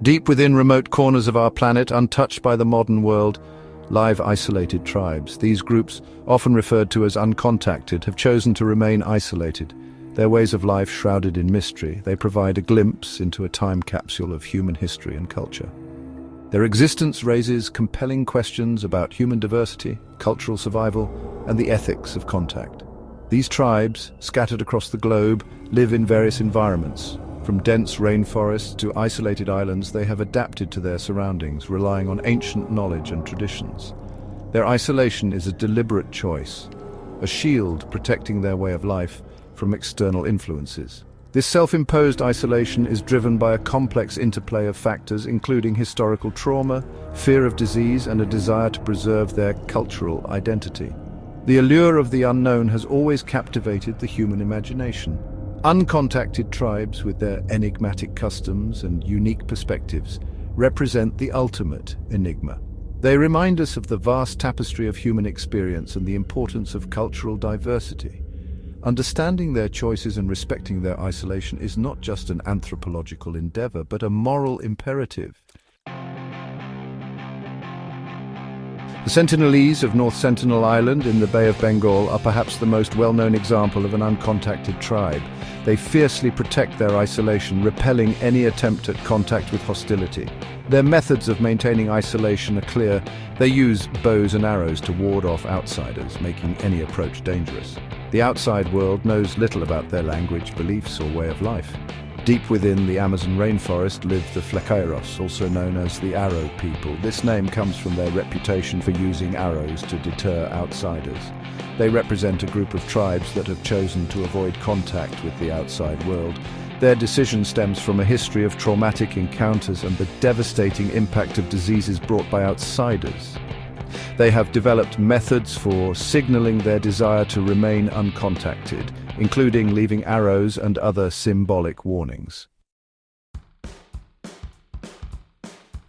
Deep within remote corners of our planet, untouched by the modern world, live isolated tribes. These groups, often referred to as uncontacted, have chosen to remain isolated. Their ways of life shrouded in mystery, they provide a glimpse into a time capsule of human history and culture. Their existence raises compelling questions about human diversity, cultural survival, and the ethics of contact. These tribes, scattered across the globe, live in various environments. From dense rainforests to isolated islands, they have adapted to their surroundings, relying on ancient knowledge and traditions. Their isolation is a deliberate choice, a shield protecting their way of life from external influences. This self-imposed isolation is driven by a complex interplay of factors, including historical trauma, fear of disease, and a desire to preserve their cultural identity. The allure of the unknown has always captivated the human imagination. Uncontacted tribes, with their enigmatic customs and unique perspectives, represent the ultimate enigma. They remind us of the vast tapestry of human experience and the importance of cultural diversity. Understanding their choices and respecting their isolation is not just an anthropological endeavor, but a moral imperative. The Sentinelese of North Sentinel Island in the Bay of Bengal are perhaps the most well-known example of an uncontacted tribe. They fiercely protect their isolation, repelling any attempt at contact with hostility. Their methods of maintaining isolation are clear. They use bows and arrows to ward off outsiders, making any approach dangerous. The outside world knows little about their language, beliefs, or way of life. Deep within the Amazon rainforest live the Flecairos, also known as the Arrow People. This name comes from their reputation for using arrows to deter outsiders. They represent a group of tribes that have chosen to avoid contact with the outside world. Their decision stems from a history of traumatic encounters and the devastating impact of diseases brought by outsiders. They have developed methods for signaling their desire to remain uncontacted, including leaving arrows and other symbolic warnings.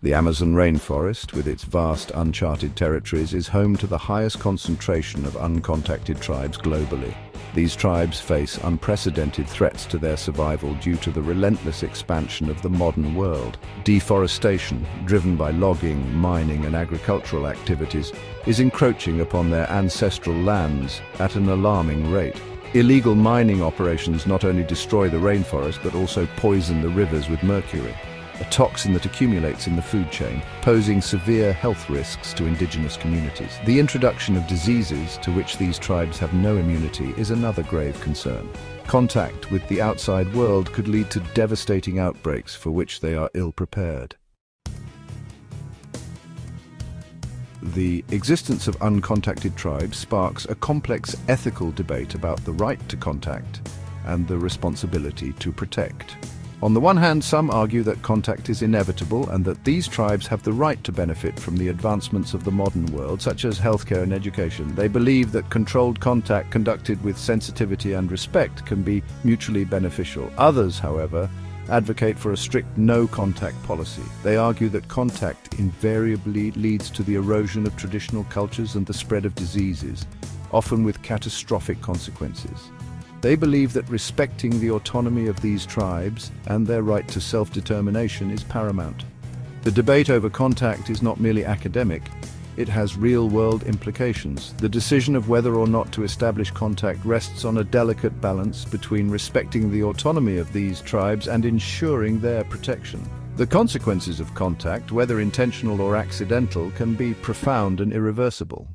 The Amazon rainforest, with its vast uncharted territories, is home to the highest concentration of uncontacted tribes globally. These tribes face unprecedented threats to their survival due to the relentless expansion of the modern world. Deforestation, driven by logging, mining, and agricultural activities, is encroaching upon their ancestral lands at an alarming rate. Illegal mining operations not only destroy the rainforest but also poison the rivers with mercury, a toxin that accumulates in the food chain, posing severe health risks to indigenous communities. The introduction of diseases to which these tribes have no immunity is another grave concern. Contact with the outside world could lead to devastating outbreaks for which they are ill-prepared. The existence of uncontacted tribes sparks a complex ethical debate about the right to contact and the responsibility to protect. On the one hand, some argue that contact is inevitable and that these tribes have the right to benefit from the advancements of the modern world, such as healthcare and education. They believe that controlled contact conducted with sensitivity and respect can be mutually beneficial. Others, however, advocate for a strict no-contact policy. They argue that contact invariably leads to the erosion of traditional cultures and the spread of diseases, often with catastrophic consequences. They believe that respecting the autonomy of these tribes and their right to self-determination is paramount. The debate over contact is not merely academic, it has real-world implications. The decision of whether or not to establish contact rests on a delicate balance between respecting the autonomy of these tribes and ensuring their protection. The consequences of contact, whether intentional or accidental, can be profound and irreversible.